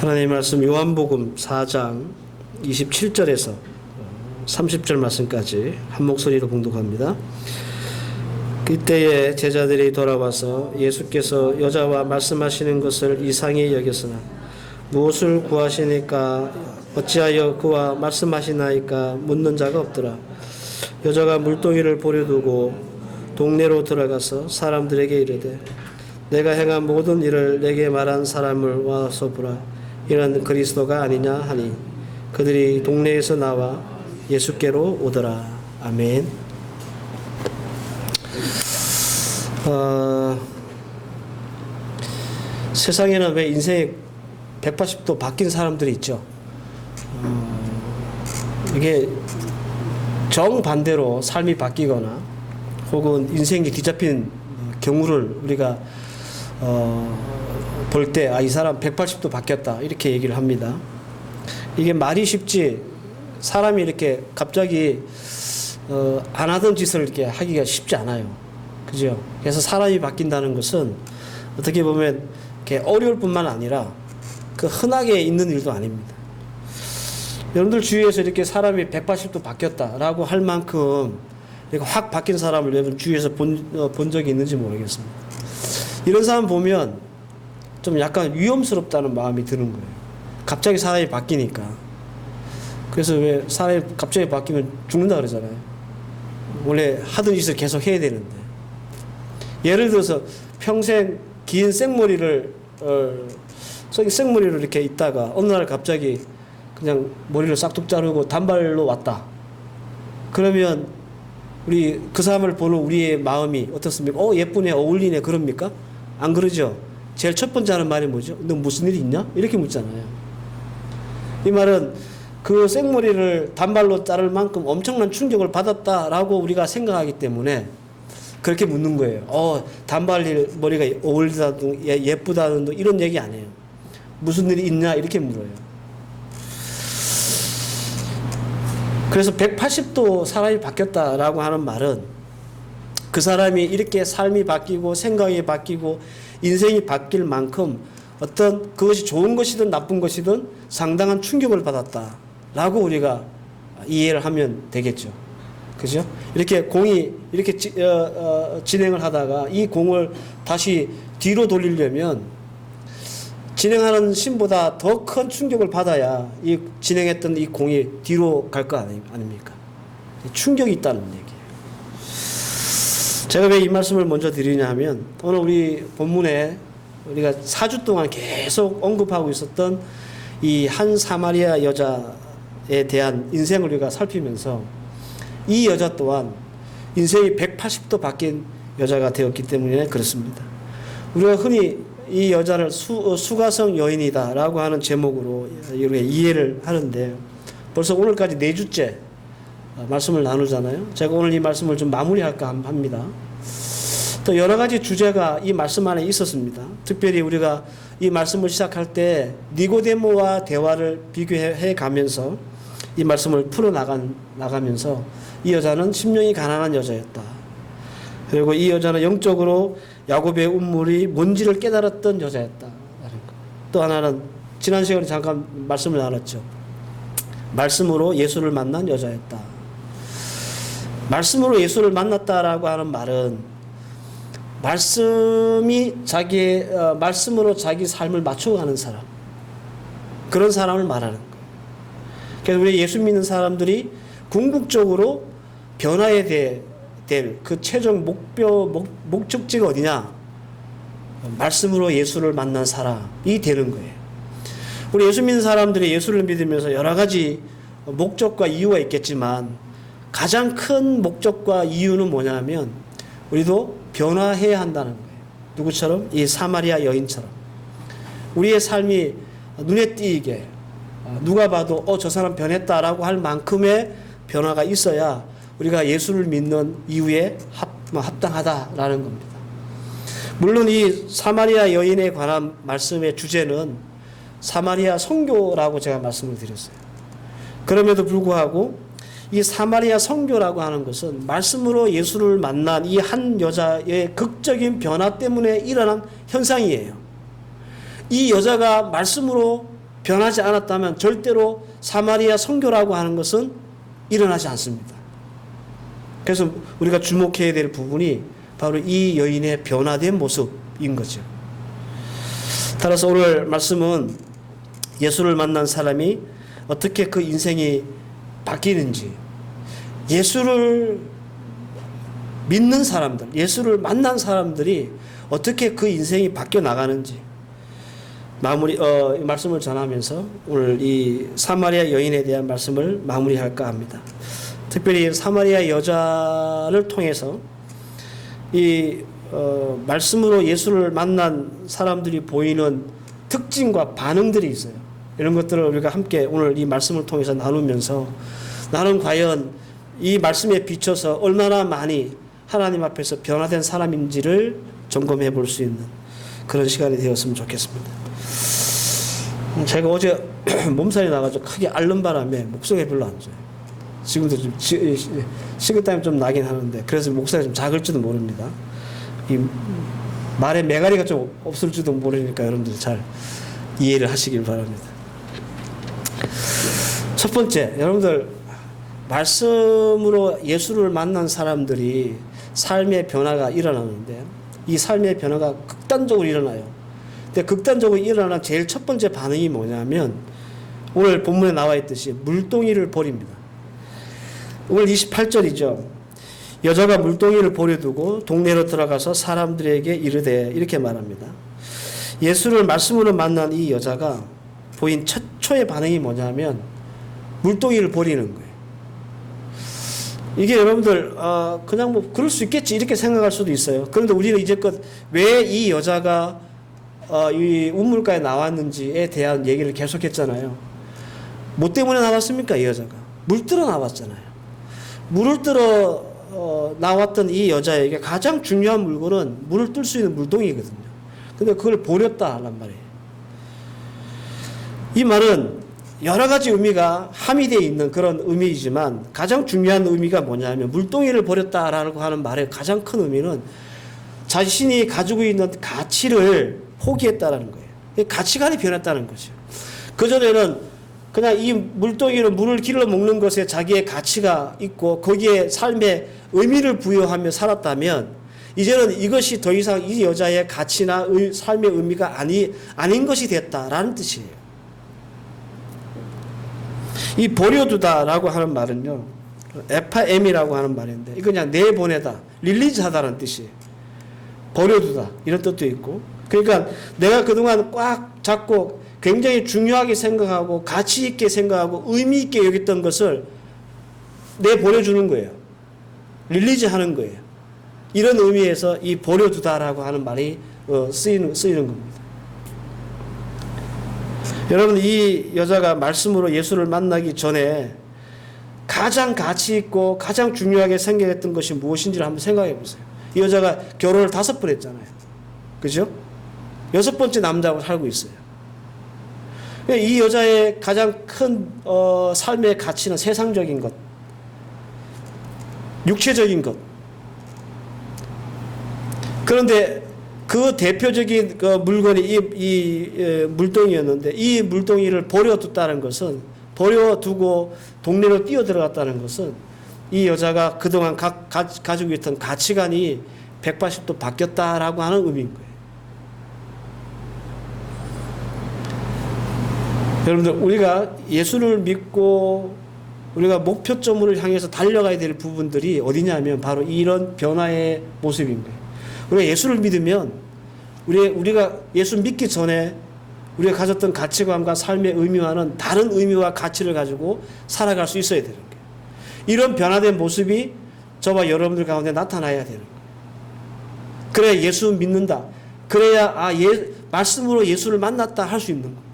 하나님의 말씀 요한복음 4장 27절에서 30절 말씀까지 한 목소리로 봉독합니다. 그때에 제자들이 돌아와서 예수께서 여자와 말씀하시는 것을 이상히 여겼으나 무엇을 구하시니까 어찌하여 그와 말씀하시나이까 묻는 자가 없더라. 여자가 물동이를 버려두고 동네로 들어가서 사람들에게 이르되 내가 행한 모든 일을 내게 말한 사람을 와서 보라. 이는 그리스도가 아니냐 하니 그들이 동네에서 나와 예수께로 오더라. 아멘. 세상에는 왜 인생이 180도 바뀐 사람들이 있죠. 이게 정반대로 삶이 바뀌거나 혹은 인생이 뒤잡힌 경우를 우리가 볼 때, 이 사람 180도 바뀌었다. 이렇게 얘기를 합니다. 이게 말이 쉽지, 사람이 이렇게 갑자기, 안 하던 짓을 이렇게 하기가 쉽지 않아요. 그죠? 그래서 사람이 바뀐다는 것은 어떻게 보면 이렇게 어려울 뿐만 아니라 그 흔하게 있는 일도 아닙니다. 여러분들 주위에서 이렇게 사람이 180도 바뀌었다라고 할 만큼 이렇게 확 바뀐 사람을 여러분 주위에서 본 적이 있는지 모르겠습니다. 이런 사람 보면 좀 약간 위험스럽다는 마음이 드는 거예요. 갑자기 사람이 바뀌니까. 그래서 왜 사람이 갑자기 바뀌면 죽는다 그러잖아요. 원래 하던 짓을 계속 해야 되는데. 예를 들어서 평생 긴 생머리를 이렇게 있다가 어느 날 갑자기 그냥 머리를 싹둑 자르고 단발로 왔다. 그러면 우리 그 사람을 보는 우리의 마음이 어떻습니까? 예쁘네, 어울리네, 그럽니까? 안 그러죠? 제일 첫 번째 하는 말이 뭐죠? 너 무슨 일이 있냐? 이렇게 묻잖아요. 이 말은 그 생머리를 단발로 자를 만큼 엄청난 충격을 받았다라고 우리가 생각하기 때문에 그렇게 묻는 거예요. 단발머리가 어울리다든 예쁘다든 이런 얘기 안 해요. 무슨 일이 있냐? 이렇게 물어요. 그래서 180도 사람이 바뀌었다라고 하는 말은 그 사람이 이렇게 삶이 바뀌고 생각이 바뀌고 인생이 바뀔 만큼 어떤 그것이 좋은 것이든 나쁜 것이든 상당한 충격을 받았다라고 우리가 이해를 하면 되겠죠. 그죠? 이렇게 공이 이렇게 진행을 하다가 이 공을 다시 뒤로 돌리려면 진행하는 신보다 더 큰 충격을 받아야 이 진행했던 이 공이 뒤로 갈 거 아닙니까? 충격이 있다는 얘기예요. 제가 왜 이 말씀을 먼저 드리냐 하면 오늘 우리 본문에 우리가 4주 동안 계속 언급하고 있었던 이 한 사마리아 여자에 대한 인생을 우리가 살피면서 이 여자 또한 인생이 180도 바뀐 여자가 되었기 때문에 그렇습니다. 우리가 흔히 이 여자를 수가성 여인이다라고 하는 제목으로 이렇게 이해를 하는데 벌써 오늘까지 4주째 말씀을 나누잖아요. 제가 오늘 이 말씀을 좀 마무리할까 합니다. 또 여러 가지 주제가 이 말씀 안에 있었습니다. 특별히 우리가 이 말씀을 시작할 때 니고데모와 대화를 비교해 가면서 이 말씀을 풀어 나가면서 이 여자는 심령이 가난한 여자였다. 그리고 이 여자는 영적으로 야곱의 운물이 뭔지를 깨달았던 여자였다. 또 하나는 지난 시간에 잠깐 말씀을 나눴죠. 말씀으로 예수를 만난 여자였다. 말씀으로 예수를 만났다라고 하는 말은 말씀으로 자기 삶을 맞춰가는 사람, 그런 사람을 말하는 거예요. 그래서 우리 예수 믿는 사람들이 궁극적으로 변화에 될 그 최종 목적지가 어디냐? 말씀으로 예수를 만난 사람이 되는 거예요. 우리 예수 믿는 사람들이 예수를 믿으면서 여러 가지 목적과 이유가 있겠지만 가장 큰 목적과 이유는 뭐냐면 우리도 변화해야 한다는 거예요. 누구처럼? 이 사마리아 여인처럼. 우리의 삶이 눈에 띄게 누가 봐도 저 사람 변했다라고 할 만큼의 변화가 있어야 우리가 예수를 믿는 이유에 합당하다라는 겁니다. 물론 이 사마리아 여인에 관한 말씀의 주제는 사마리아 선교라고 제가 말씀을 드렸어요. 그럼에도 불구하고 이 사마리아 선교라고 하는 것은 말씀으로 예수를 만난 이 한 여자의 극적인 변화 때문에 일어난 현상이에요. 이 여자가 말씀으로 변하지 않았다면 절대로 사마리아 선교라고 하는 것은 일어나지 않습니다. 그래서 우리가 주목해야 될 부분이 바로 이 여인의 변화된 모습인 거죠. 따라서 오늘 말씀은 예수를 만난 사람이 어떻게 그 인생이 바뀌는지, 예수를 믿는 사람들, 예수를 만난 사람들이 어떻게 그 인생이 바뀌어 나가는지 말씀을 전하면서 오늘 이 사마리아 여인에 대한 말씀을 마무리할까 합니다. 특별히 사마리아 여자를 통해서 이 말씀으로 예수를 만난 사람들이 보이는 특징과 반응들이 있어요. 이런 것들을 우리가 함께 오늘 이 말씀을 통해서 나누면서 나는 과연 이 말씀에 비춰서 얼마나 많이 하나님 앞에서 변화된 사람인지를 점검해 볼 수 있는 그런 시간이 되었으면 좋겠습니다. 제가 어제 몸살이 나가지고 크게 앓는 바람에 목소리가 별로 안 좋아요. 지금도 좀 식은땀이 좀 나긴 하는데 그래서 목소리가 좀 작을지도 모릅니다. 이 말에 매가리가 좀 없을지도 모르니까 여러분들 잘 이해를 하시길 바랍니다. 첫 번째, 여러분들 말씀으로 예수를 만난 사람들이 삶의 변화가 일어나는데 이 삶의 변화가 극단적으로 일어나요. 근데 극단적으로 일어나는 제일 첫 번째 반응이 뭐냐면 오늘 본문에 나와 있듯이 물동이를 버립니다. 오늘 28절이죠. 여자가 물동이를 버려두고 동네로 들어가서 사람들에게 이르되 이렇게 말합니다. 예수를 말씀으로 만난 이 여자가 보인 최초의 반응이 뭐냐면 물동이를 버리는 거예요. 이게 여러분들 그냥 뭐 그럴 수 있겠지 이렇게 생각할 수도 있어요. 그런데 우리는 이제껏 왜 이 여자가 이 우물가에 나왔는지에 대한 얘기를 계속했잖아요. 뭐 때문에 나왔습니까? 이 여자가 물 뜨러 나왔잖아요. 물을 뜨러 나왔던 이 여자에게 가장 중요한 물건은 물을 뜰 수 있는 물동이거든요. 근데 그걸 버렸다 하란 말이에요. 이 말은 여러 가지 의미가 함의되어 있는 그런 의미이지만 가장 중요한 의미가 뭐냐면 물동이를 버렸다라고 하는 말의 가장 큰 의미는 자신이 가지고 있는 가치를 포기했다라는 거예요. 가치관이 변했다는 거죠. 그전에는 그냥 이 물동이로 물을 길러 먹는 것에 자기의 가치가 있고 거기에 삶의 의미를 부여하며 살았다면 이제는 이것이 더 이상 이 여자의 가치나 삶의 의미가 아닌 것이 됐다라는 뜻이에요. 이 버려두다라고 하는 말은요, FM이라고 하는 말인데, 이거 그냥 내보내다, 릴리즈하다는 뜻이에요. 버려두다, 이런 뜻도 있고. 그러니까 내가 그동안 꽉 잡고 굉장히 중요하게 생각하고, 가치 있게 생각하고, 의미 있게 여겼던 것을 내보내주는 거예요. 릴리즈 하는 거예요. 이런 의미에서 이 버려두다라고 하는 말이 쓰이는 겁니다. 여러분, 이 여자가 말씀으로 예수를 만나기 전에 가장 가치 있고 가장 중요하게 생각했던 것이 무엇인지를 한번 생각해 보세요. 이 여자가 결혼을 5번 했잖아요. 그죠? 6번째 남자하고 살고 있어요. 이 여자의 가장 큰 삶의 가치는 세상적인 것, 육체적인 것. 그런데 그 대표적인 그 물건이 이 물동이였는데 이 물동이를 버려뒀다는 것은, 버려두고 동네로 뛰어들어갔다는 것은 이 여자가 그동안 가지고 있던 가치관이 180도 바뀌었다라고 하는 의미인 거예요. 여러분들, 우리가 예수를 믿고 우리가 목표점을 향해서 달려가야 될 부분들이 어디냐면 바로 이런 변화의 모습인 거예요. 우리가 예수를 믿으면 우리가 예수 믿기 전에 우리가 가졌던 가치관과 삶의 의미와는 다른 의미와 가치를 가지고 살아갈 수 있어야 되는 거예요. 이런 변화된 모습이 저와 여러분들 가운데 나타나야 되는 거예요. 그래야 예수 믿는다. 그래야 말씀으로 예수를 만났다 할 수 있는 거예요.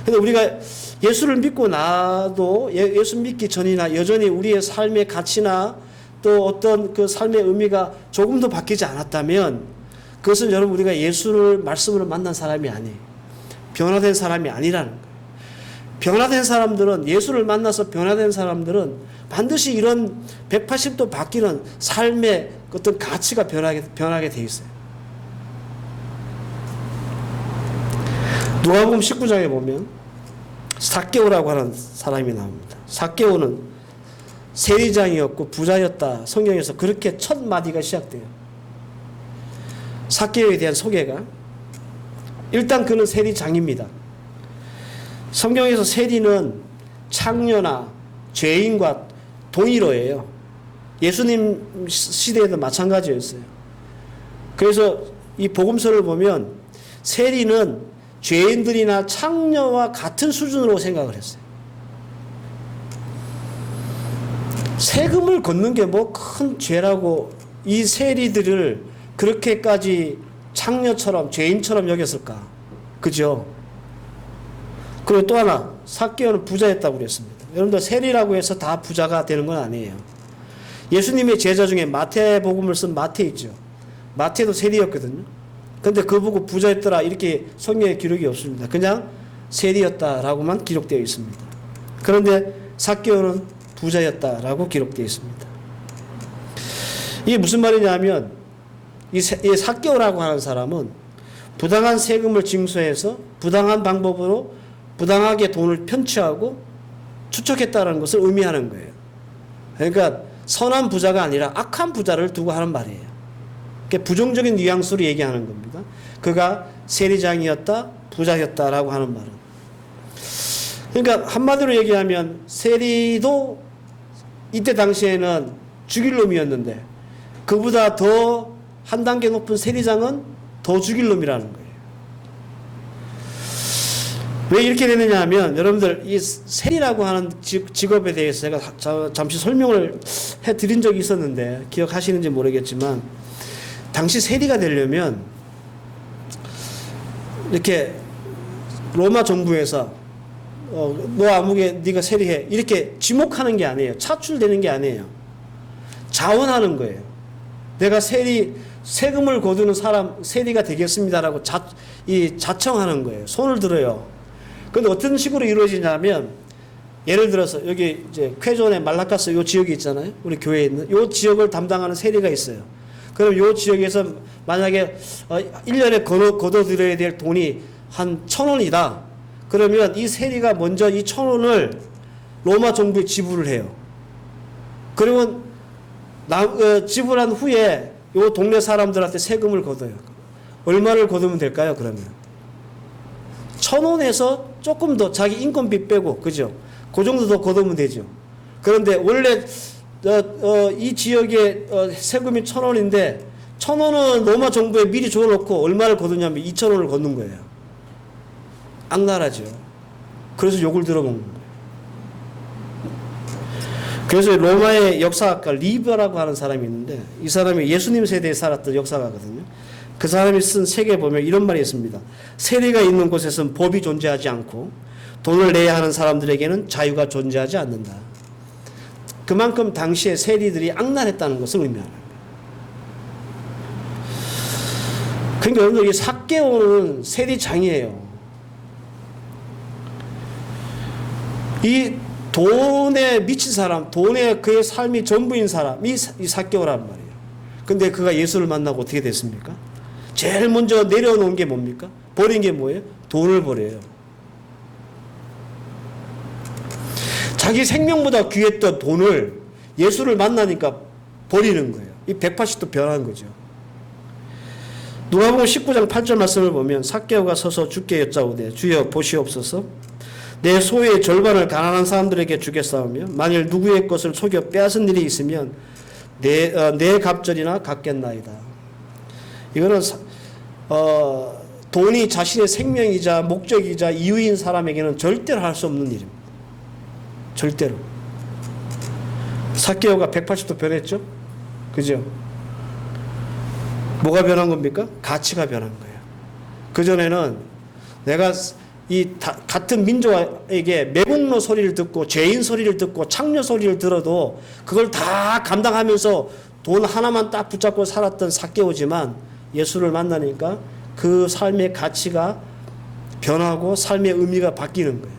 그런데 우리가 예수를 믿고 나도 예수 믿기 전이나 여전히 우리의 삶의 가치나 또 어떤 그 삶의 의미가 조금도 바뀌지 않았다면 그것은 여러분 우리가 예수를 말씀으로 만난 사람이 아니에요. 변화된 사람이 아니라는 거예요. 변화된 사람들은, 예수를 만나서 변화된 사람들은 반드시 이런 180도 바뀌는 삶의 어떤 가치가 변하게 돼 있어요. 누가복음 19장에 보면 삭개오라고 하는 사람이 나옵니다. 삭개오는 세리장이었고 부자였다. 성경에서 그렇게 첫 마디가 시작돼요. 삭개오에 대한 소개가. 일단 그는 세리장입니다. 성경에서 세리는 창녀나 죄인과 동일어예요. 예수님 시대에도 마찬가지였어요. 그래서 이 복음서를 보면 세리는 죄인들이나 창녀와 같은 수준으로 생각을 했어요. 세금을 걷는 게 뭐 큰 죄라고 이 세리들을 그렇게까지 창녀처럼 죄인처럼 여겼을까? 그죠? 그리고 또 하나, 삭개오는 부자였다고 그랬습니다. 여러분들 세리라고 해서 다 부자가 되는 건 아니에요. 예수님의 제자 중에 마태복음을 쓴 마태 있죠. 마태도 세리였거든요. 근데 그 보고 부자였더라 이렇게 성경에 기록이 없습니다. 그냥 세리였다라고만 기록되어 있습니다. 그런데 삭개오는 부자였다라고 기록되어 있습니다. 이게 무슨 말이냐면 이 삭개오라고 하는 사람은 부당한 세금을 징수해서 부당한 방법으로 부당하게 돈을 편취하고 추적했다는 것을 의미하는 거예요. 그러니까 선한 부자가 아니라 악한 부자를 두고 하는 말이에요. 부정적인 뉘앙스로 얘기하는 겁니다. 그가 세리장이었다, 부자였다라고 하는 말은. 그러니까 한마디로 얘기하면 세리도 이때 당시에는 죽일 놈이었는데 그보다 더 한 단계 높은 세리장은 더 죽일 놈이라는 거예요. 왜 이렇게 되느냐 하면 여러분들 이 세리라고 하는 직업에 대해서 제가 잠시 설명을 해드린 적이 있었는데 기억하시는지 모르겠지만 당시 세리가 되려면 이렇게 로마 정부에서 너 아무개 네가 세리해 이렇게 지목하는 게 아니에요. 차출되는 게 아니에요. 자원하는 거예요. 내가 세금을 거두는 사람 세리가 되겠습니다라고 자청하는 거예요. 손을 들어요. 근데 어떤 식으로 이루어지냐면 예를 들어서 여기 이제 쾌존의 말라카스 요 지역이 있잖아요. 우리 교회에 있는 요 지역을 담당하는 세리가 있어요. 그럼 요 지역에서 만약에 1년에 거둬들여야 될 돈이 한 1,000원이다. 그러면 이 세리가 먼저 이 1,000원을 로마 정부에 지불을 해요. 그러면 지불한 후에 요 동네 사람들한테 세금을 걷어요. 얼마를 거두면 될까요? 그러면 1,000원에서 조금 더 자기 인건비 빼고 그죠? 그 정도 더 거두면 되죠. 그런데 원래 이 지역의 세금이 1,000원인데 1,000원은 로마 정부에 미리 줘놓고 얼마를 거두냐면 2,000원을 걷는 거예요. 악랄하죠. 그래서 욕을 들어먹는 거예요. 그래서 로마의 역사학가 리브라고 하는 사람이 있는데 이 사람이 예수님 세대에 살았던 역사가거든요. 그 사람이 쓴 책에 보면 이런 말이 있습니다. 세리가 있는 곳에서는 법이 존재하지 않고 돈을 내야 하는 사람들에게는 자유가 존재하지 않는다. 그만큼 당시에 세리들이 악랄했다는 것을 의미하는 거예요. 그러니까 여러분들 이 삭개오는 세리장이에요. 이 돈에 미친 사람, 돈에 그의 삶이 전부인 사람이 이 삭개오란 말이에요. 근데 그가 예수를 만나고 어떻게 됐습니까? 제일 먼저 내려놓은 게 뭡니까? 버린 게 뭐예요? 돈을 버려요. 자기 생명보다 귀했던 돈을 예수를 만나니까 버리는 거예요. 이 180도 변한 거죠. 누가복음 19장 8절 말씀을 보면 삭개오가 서서 주께 여짜오되 주여 보시옵소서 내 소유의 절반을 가난한 사람들에게 주겠사오며 만일 누구의 것을 속여 빼앗은 일이 있으면 내 갑절이나 갚겠나이다. 이거는 돈이 자신의 생명이자 목적이자 이유인 사람에게는 절대로 할 수 없는 일입니다. 절대로. 삭개오가 180도 변했죠? 그죠? 뭐가 변한 겁니까? 가치가 변한 거예요. 그전에는 내가 같은 민족에게 매국노 소리를 듣고 죄인 소리를 듣고 창녀 소리를 들어도 그걸 다 감당하면서 돈 하나만 딱 붙잡고 살았던 삭개오지만 예수를 만나니까 그 삶의 가치가 변하고 삶의 의미가 바뀌는 거예요.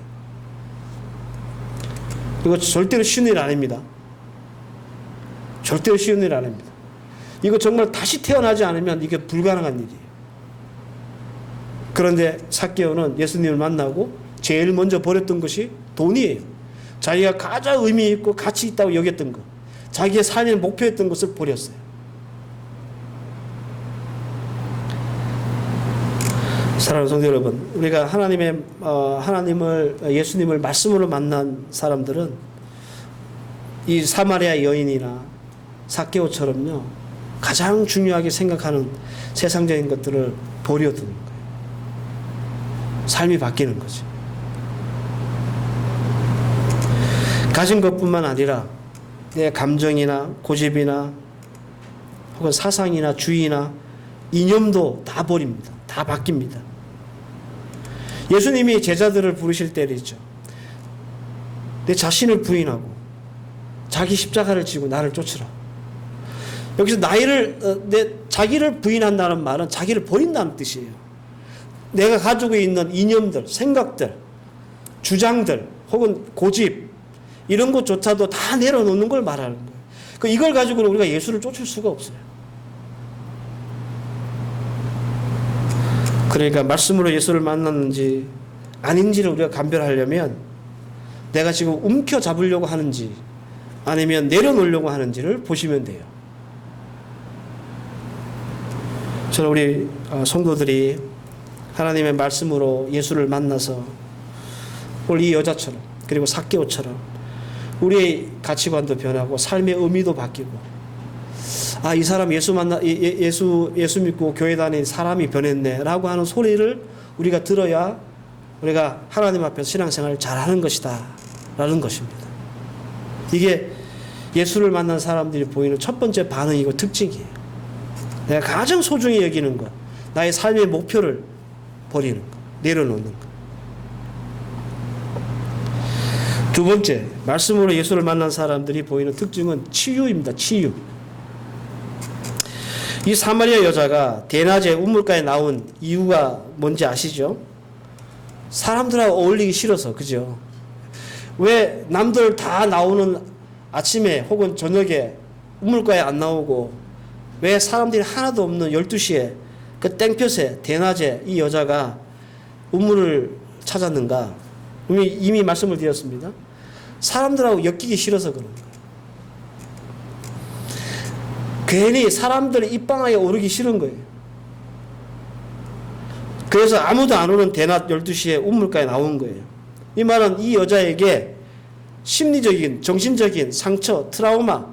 이거 절대로 쉬운 일 아닙니다. 절대로 쉬운 일 아닙니다. 이거 정말 다시 태어나지 않으면 이게 불가능한 일이에요. 그런데 삭개오는 예수님을 만나고 제일 먼저 버렸던 것이 돈이에요. 자기가 가장 의미 있고 가치 있다고 여겼던 것, 자기의 삶의 목표였던 것을 버렸어요. 사랑하는 성도 여러분, 우리가 예수님을 말씀으로 만난 사람들은 이 사마리아 여인이나 삭개오처럼요, 가장 중요하게 생각하는 세상적인 것들을 버려두는 거예요. 삶이 바뀌는 거죠. 가진 것뿐만 아니라 내 감정이나 고집이나 혹은 사상이나 주의나 이념도 다 버립니다. 다 바뀝니다. 예수님이 제자들을 부르실 때이죠. 내 자신을 부인하고 자기 십자가를 지고 나를 쫓으라. 여기서 자기를 부인한다는 말은 자기를 버린다는 뜻이에요. 내가 가지고 있는 이념들, 생각들, 주장들, 혹은 고집, 이런 것조차도 다 내려놓는 걸 말하는 거예요. 이걸 가지고는 우리가 예수를 쫓을 수가 없어요. 그러니까 말씀으로 예수를 만났는지 아닌지를 우리가 감별하려면 내가 지금 움켜잡으려고 하는지 아니면 내려놓으려고 하는지를 보시면 돼요. 저는 우리 성도들이 하나님의 말씀으로 예수를 만나서 오늘 이 여자처럼 그리고 삭개오처럼 우리의 가치관도 변하고 삶의 의미도 바뀌고, 이 사람 예수 믿고 교회 다니는 사람이 변했네 라고 하는 소리를 우리가 들어야 우리가 하나님 앞에서 신앙생활을 잘하는 것이다 라는 것입니다. 이게 예수를 만난 사람들이 보이는 첫 번째 반응이고 특징이에요. 내가 가장 소중히 여기는 것, 나의 삶의 목표를 버리는 것, 내려놓는 것. 두 번째, 말씀으로 예수를 만난 사람들이 보이는 특징은 치유입니다. 치유. 이 사마리아 여자가 대낮에 우물가에 나온 이유가 뭔지 아시죠? 사람들하고 어울리기 싫어서, 그죠? 왜 남들 다 나오는 아침에 혹은 저녁에 우물가에 안 나오고 왜 사람들이 하나도 없는 12시에 그 땡볕에 대낮에 이 여자가 우물을 찾았는가? 이미 말씀을 드렸습니다. 사람들하고 엮이기 싫어서 그런 거예요. 괜히 사람들의 입방아에 오르기 싫은 거예요. 그래서 아무도 안 오는 대낮 12시에 우물가에 나온 거예요. 이 말은 이 여자에게 심리적인, 정신적인 상처, 트라우마,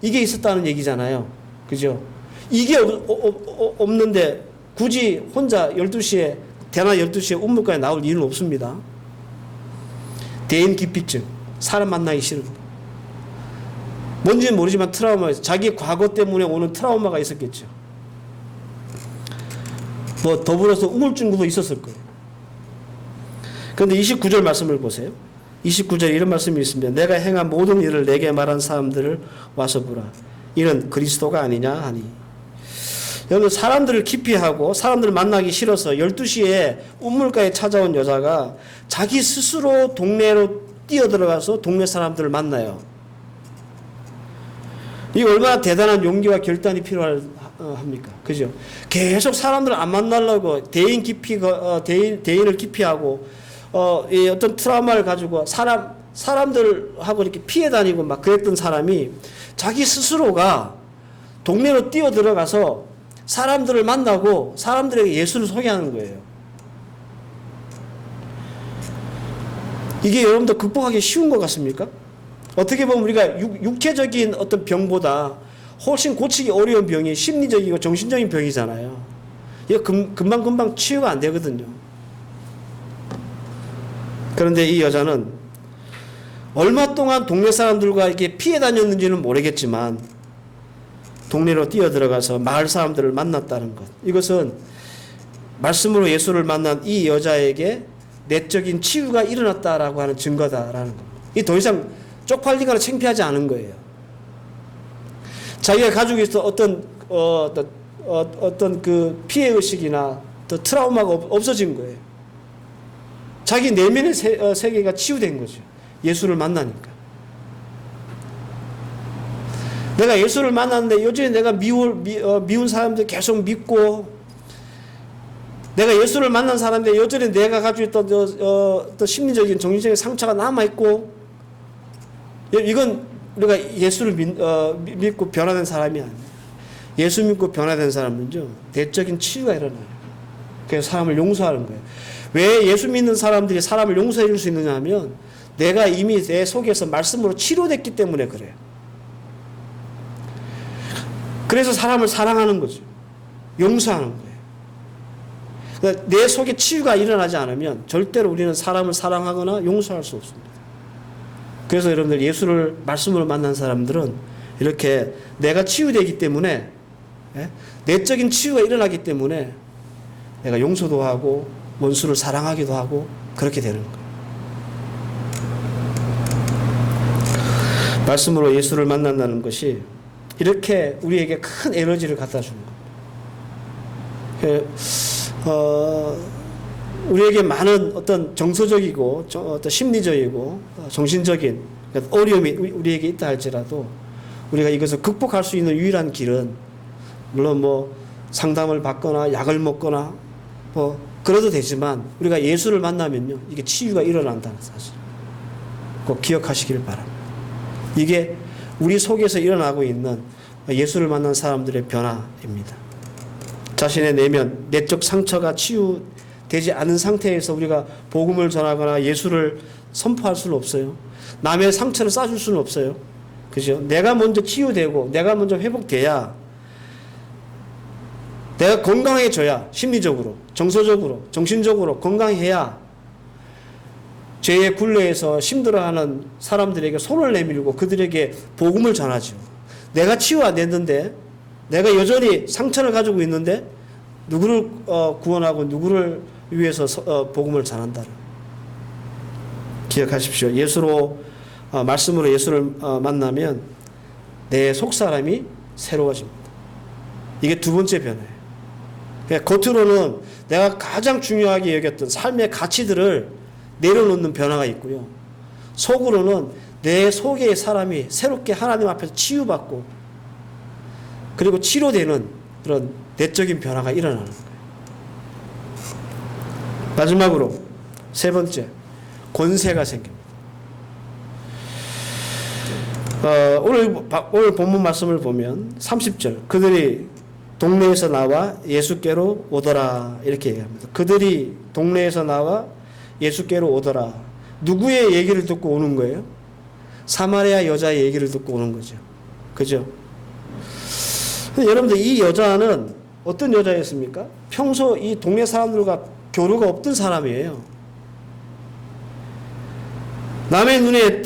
이게 있었다는 얘기잖아요. 그죠? 이게 없는데 굳이 혼자 12시에, 대낮 12시에 우물가에 나올 이유는 없습니다. 대인 기피증, 사람 만나기 싫은 거. 뭔지는 모르지만 트라우마에서 자기 과거 때문에 오는 트라우마가 있었겠죠. 뭐 더불어서 우울증도 있었을 거예요. 그런데 29절 말씀을 보세요. 29절에 이런 말씀이 있습니다. 내가 행한 모든 일을 내게 말한 사람들을 와서 보라. 이는 그리스도가 아니냐 하니. 여러분, 사람들을 기피하고 사람들을 만나기 싫어서 12시에 우물가에 찾아온 여자가 자기 스스로 동네로 뛰어들어가서 동네 사람들을 만나요. 이게 얼마나 대단한 용기와 결단이 필요합니까? 그죠? 계속 사람들을 안 만나려고 대인을 기피하고 이 어떤 트라우마를 가지고 사람들하고 이렇게 피해 다니고 막 그랬던 사람이 자기 스스로가 동네로 뛰어 들어가서 사람들을 만나고 사람들에게 예수를 소개하는 거예요. 이게 여러분들 극복하기 쉬운 것 같습니까? 어떻게 보면 우리가 육체적인 어떤 병보다 훨씬 고치기 어려운 병이 심리적이고 정신적인 병이잖아요. 이거 금방금방 치유가 안 되거든요. 그런데 이 여자는 얼마 동안 동네 사람들과 이렇게 피해 다녔는지는 모르겠지만 동네로 뛰어들어가서 마을 사람들을 만났다는 것. 이것은 말씀으로 예수를 만난 이 여자에게 내적인 치유가 일어났다라고 하는 증거다라는 것. 이 더 이상 쪽팔리거나 창피하지 않은 거예요. 자기가 가지고 있어 어떤 그 피해 의식이나 또 트라우마가 없어진 거예요. 자기 내면의 세계가 치유된 거죠. 예수를 만나니까. 내가 예수를 만났는데 요즘에 내가 미운 사람들 계속 믿고 내가 예수를 만난 사람인데 여전히 내가 가지고 있던 또 심리적인 정신적인 상처가 남아있고, 이건 우리가 예수를 믿고 변화된 사람이 아니에요. 예수 믿고 변화된 사람은요, 내적인 치유가 일어나요. 그래서 사람을 용서하는 거예요. 왜 예수 믿는 사람들이 사람을 용서해 줄 수 있느냐 하면, 내가 이미 내 속에서 말씀으로 치료됐기 때문에 그래요. 그래서 사람을 사랑하는 거죠. 용서하는 거예요. 그러니까 내 속에 치유가 일어나지 않으면 절대로 우리는 사람을 사랑하거나 용서할 수 없습니다. 그래서 여러분들 예수를 말씀으로 만난 사람들은 이렇게 내가 치유되기 때문에, 내적인 치유가 일어나기 때문에 내가 용서도 하고 원수를 사랑하기도 하고 그렇게 되는 거예요. 말씀으로 예수를 만난다는 것이 이렇게 우리에게 큰 에너지를 갖다 주는 거예요. 우리에게 많은 어떤 정서적이고 어떤 심리적이고 정신적인 어려움이 우리에게 있다 할지라도, 우리가 이것을 극복할 수 있는 유일한 길은 물론 뭐 상담을 받거나 약을 먹거나 뭐 그래도 되지만, 우리가 예수를 만나면요, 이게 치유가 일어난다는 사실 꼭 기억하시길 바랍니다. 이게 우리 속에서 일어나고 있는 예수를 만난 사람들의 변화입니다. 자신의 내면, 내적 상처가 치유되지 않은 상태에서 우리가 복음을 전하거나 예수를 선포할 수는 없어요. 남의 상처를 싸줄 수는 없어요. 그죠? 내가 먼저 치유되고 내가 먼저 회복돼야, 내가 건강해져야, 심리적으로, 정서적으로, 정신적으로 건강해야 죄의 굴레에서 힘들어하는 사람들에게 손을 내밀고 그들에게 복음을 전하죠. 내가 치유 안 됐는데, 내가 여전히 상처를 가지고 있는데 누구를 구원하고 누구를 위해서 복음을 전한다. 기억하십시오. 예수로 말씀으로 예수를 만나면 내 속사람이 새로워집니다. 이게 두 번째 변화예요. 그러니까 겉으로는 내가 가장 중요하게 여겼던 삶의 가치들을 내려놓는 변화가 있고요. 속으로는 내 속의 사람이 새롭게 하나님 앞에서 치유받고 그리고 치료되는 그런 내적인 변화가 일어나는 거예요. 마지막으로 세 번째, 권세가 생깁니다. 오늘 본문 말씀을 보면 30절, 그들이 동네에서 나와 예수께로 오더라 이렇게 얘기합니다. 그들이 동네에서 나와 예수께로 오더라. 누구의 얘기를 듣고 오는 거예요? 사마리아 여자의 얘기를 듣고 오는 거죠. 그죠? 여러분들, 이 여자는 어떤 여자였습니까? 평소 이 동네 사람들과 교류가 없던 사람이에요. 남의 눈에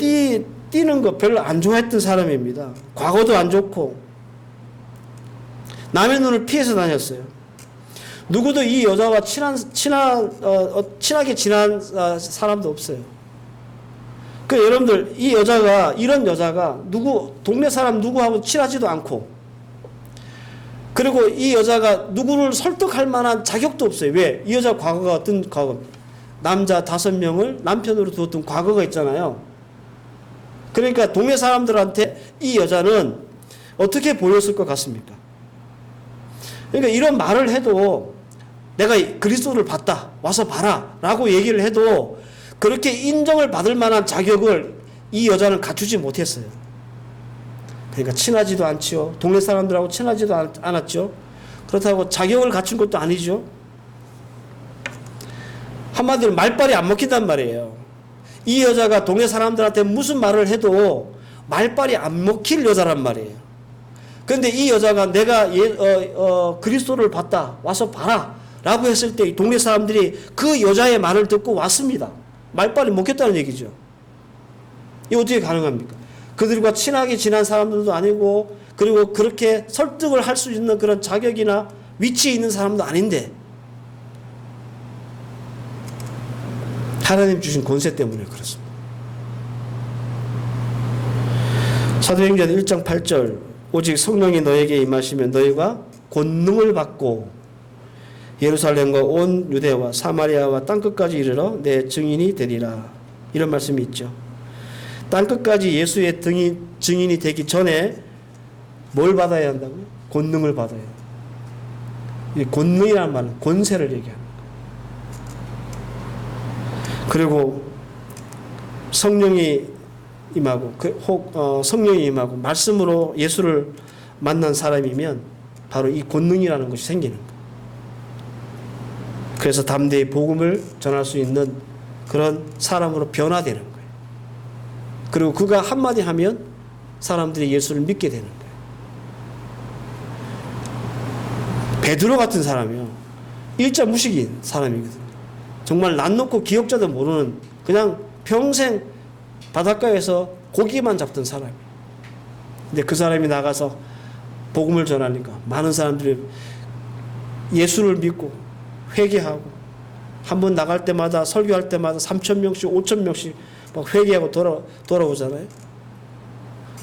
띄는 거 별로 안 좋아했던 사람입니다. 과거도 안 좋고 남의 눈을 피해서 다녔어요. 누구도 이 여자와 친하게 지난 사람도 없어요. 그 여러분들, 이런 여자가 동네 사람 누구하고 친하지도 않고, 그리고 이 여자가 누구를 설득할 만한 자격도 없어요. 왜? 이 여자 과거가 어떤 과거입니까? 남자 5명을 남편으로 두었던 과거가 있잖아요. 그러니까 동네 사람들한테 이 여자는 어떻게 보였을 것 같습니까? 그러니까 이런 말을 해도, 내가 그리스도를 봤다, 와서 봐라 라고 얘기를 해도 그렇게 인정을 받을 만한 자격을 이 여자는 갖추지 못했어요. 그러니까 친하지도 않지요. 동네 사람들하고 친하지도 않았죠. 그렇다고 자격을 갖춘 것도 아니죠. 한마디로 말빨이 안 먹힌단 말이에요. 이 여자가 동네 사람들한테 무슨 말을 해도 말빨이 안 먹힐 여자란 말이에요. 그런데 이 여자가 내가 그리스도를 봤다, 와서 봐라 라고 했을 때 동네 사람들이 그 여자의 말을 듣고 왔습니다. 말빨이 먹혔다는 얘기죠. 이게 어떻게 가능합니까? 그들과 친하게 지난 사람들도 아니고, 그리고 그렇게 설득을 할 수 있는 그런 자격이나 위치에 있는 사람도 아닌데, 하나님 주신 권세 때문에 그렇습니다. 사도행전 1장 8절, 오직 성령이 너에게 임하시면 너희가 권능을 받고 예루살렘과 온 유대와 사마리아와 땅끝까지 이르러 내 증인이 되리라. 이런 말씀이 있죠. 땅끝까지 예수의 증인이 되기 전에 뭘 받아야 한다고요? 권능을 받아야 해요. 이 권능이라는 말은 권세를 얘기합니다. 그리고 성령이 임하고 성령이 임하고 말씀으로 예수를 만난 사람이면 바로 이 권능이라는 것이 생기는 거예요. 그래서 담대히 복음을 전할 수 있는 그런 사람으로 변화되는 거예요. 그리고 그가 한마디 하면 사람들이 예수를 믿게 되는 거예요. 베드로 같은 사람이요, 일자 무식인 사람이거든요. 정말 낯 놓고 기억자도 모르는, 그냥 평생 바닷가에서 고기만 잡던 사람이에요. 근데 그 사람이 나가서 복음을 전하니까 많은 사람들이 예수를 믿고 회개하고, 한번 나갈 때마다, 설교할 때마다 3,000명씩 5,000명씩 막 회개하고 돌아오잖아요.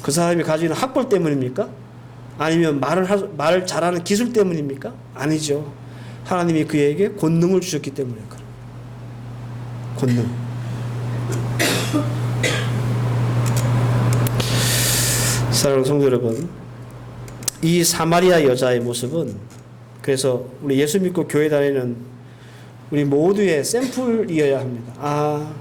그 사람이 가지고 있는 학벌 때문입니까? 아니면 말을 잘하는 기술 때문입니까? 아니죠. 하나님이 그에게 권능을 주셨기 때문에 그래요. 권능. 사랑하는 성도 여러분, 이 사마리아 여자의 모습은, 그래서 우리 예수 믿고 교회 다니는 우리 모두의 샘플이어야 합니다.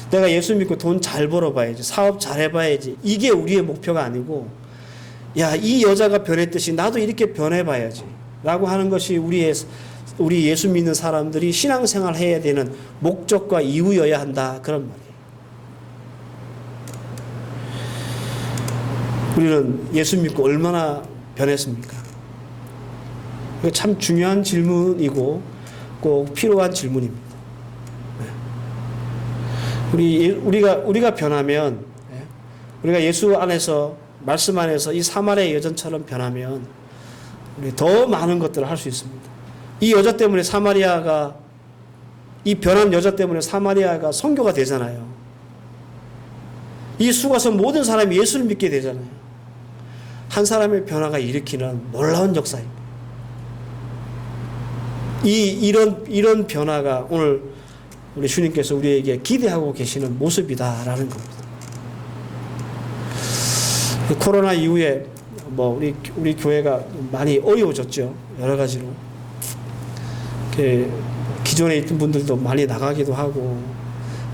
내가 예수 믿고 돈 잘 벌어봐야지, 사업 잘 해봐야지, 이게 우리의 목표가 아니고, 이 여자가 변했듯이 나도 이렇게 변해봐야지 라고 하는 것이 우리 예수 믿는 사람들이 신앙생활 해야 되는 목적과 이유여야 한다, 그런 말이에요. 우리는 예수 믿고 얼마나 변했습니까? 참 중요한 질문이고 꼭 필요한 질문입니다. 우리가 변하면, 우리가 예수 안에서, 말씀 안에서 이 사마리아 여전처럼 변하면 우리 더 많은 것들을 할 수 있습니다. 이 여자 때문에 이 변한 여자 때문에 사마리아가 선교가 되잖아요. 이 수가서 모든 사람이 예수를 믿게 되잖아요. 한 사람의 변화가 일으키는 놀라운 역사입니다. 이런 변화가 오늘 우리 주님께서 우리에게 기대하고 계시는 모습이다라는 겁니다. 코로나 이후에 우리 교회가 많이 어려워졌죠. 여러 가지로. 기존에 있던 분들도 많이 나가기도 하고,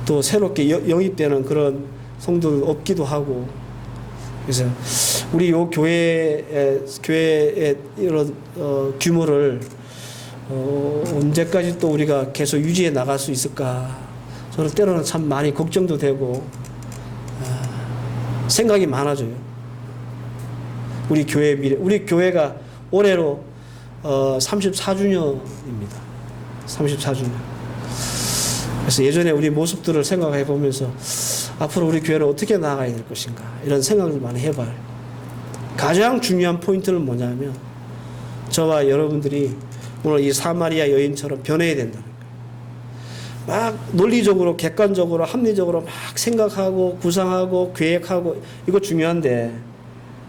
또 새롭게 영입되는 그런 성도들 없기도 하고, 그래서 우리 요 교회의 이런 규모를 언제까지 또 우리가 계속 유지해 나갈 수 있을까? 저는 때로는 참 많이 걱정도 되고 생각이 많아져요. 우리 교회의 미래, 우리 교회가 올해로 34주년입니다. 34주년. 그래서 예전에 우리 모습들을 생각해 보면서 앞으로 우리 교회를 어떻게 나아가야 될 것인가, 이런 생각을 많이 해봐요. 가장 중요한 포인트는 뭐냐면, 저와 여러분들이 오늘 이 사마리아 여인처럼 변해야 된다는 거예요. 막 논리적으로, 객관적으로, 합리적으로 막 생각하고 구상하고 계획하고, 이거 중요한데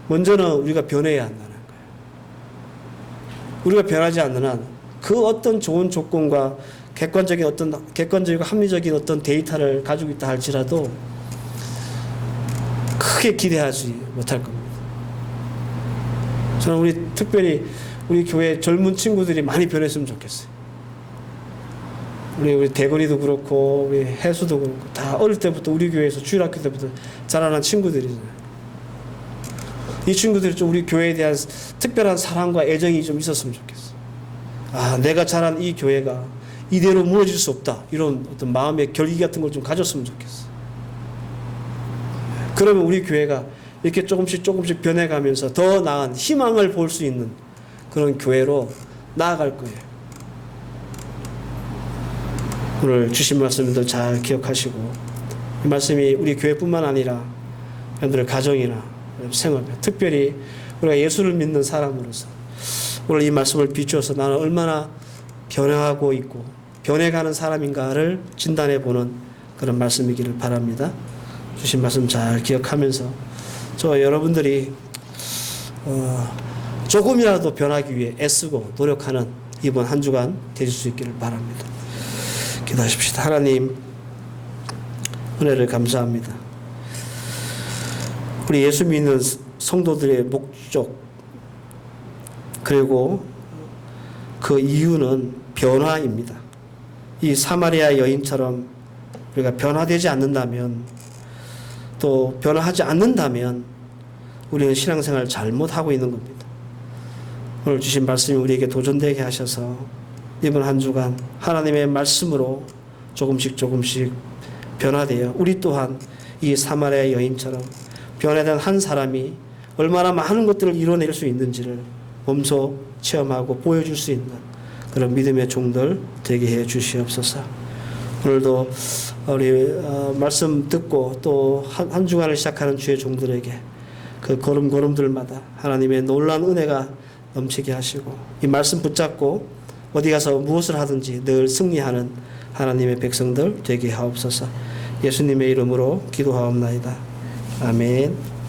먼저는 우리가 변해야 한다는 거예요. 우리가 변하지 않는 한 그 어떤 좋은 조건과 객관적이고 합리적인 어떤 데이터를 가지고 있다 할지라도 크게 기대하지 못할 겁니다. 저는 특별히 우리 교회 젊은 친구들이 많이 변했으면 좋겠어요. 우리 대건이도 그렇고, 우리 해수도 그렇고, 다 어릴 때부터 우리 교회에서 주일학교 때부터 자라난 친구들이잖아요. 이 친구들이 좀 우리 교회에 대한 특별한 사랑과 애정이 좀 있었으면 좋겠어요. 내가 자란 이 교회가 이대로 무너질 수 없다, 이런 어떤 마음의 결기 같은 걸 좀 가졌으면 좋겠어요. 그러면 우리 교회가 이렇게 조금씩 변해가면서 더 나은 희망을 볼 수 있는 그런 교회로 나아갈 거예요. 오늘 주신 말씀도 잘 기억하시고, 이 말씀이 우리 교회뿐만 아니라 여러분들의 가정이나 생활, 특별히 우리가 예수를 믿는 사람으로서 오늘 이 말씀을 비추어서 나는 얼마나 변화하고 있고 변해가는 사람인가를 진단해보는 그런 말씀이기를 바랍니다. 주신 말씀 잘 기억하면서 저와 여러분들이 조금이라도 변하기 위해 애쓰고 노력하는 이번 한 주간 되실 수 있기를 바랍니다. 기도하십시다. 하나님, 은혜를 감사합니다. 우리 예수 믿는 성도들의 목적, 그리고 그 이유는 변화입니다. 이 사마리아 여인처럼 우리가 변화되지 않는다면, 또 변화하지 않는다면 우리는 신앙생활 잘못하고 있는 겁니다. 오늘 주신 말씀이 우리에게 도전되게 하셔서 이번 한 주간 하나님의 말씀으로 조금씩 변화되어 우리 또한 이 사마리아 여인처럼 변화된 한 사람이 얼마나 많은 것들을 이뤄낼 수 있는지를 몸소 체험하고 보여줄 수 있는 그런 믿음의 종들 되게 해 주시옵소서. 오늘도 우리 말씀 듣고 또 한 주간을 시작하는 주의 종들에게 그 걸음걸음들마다 하나님의 놀라운 은혜가 넘치게 하시고 이 말씀 붙잡고 어디 가서 무엇을 하든지 늘 승리하는 하나님의 백성들 되게 하옵소서. 예수님의 이름으로 기도하옵나이다. 아멘.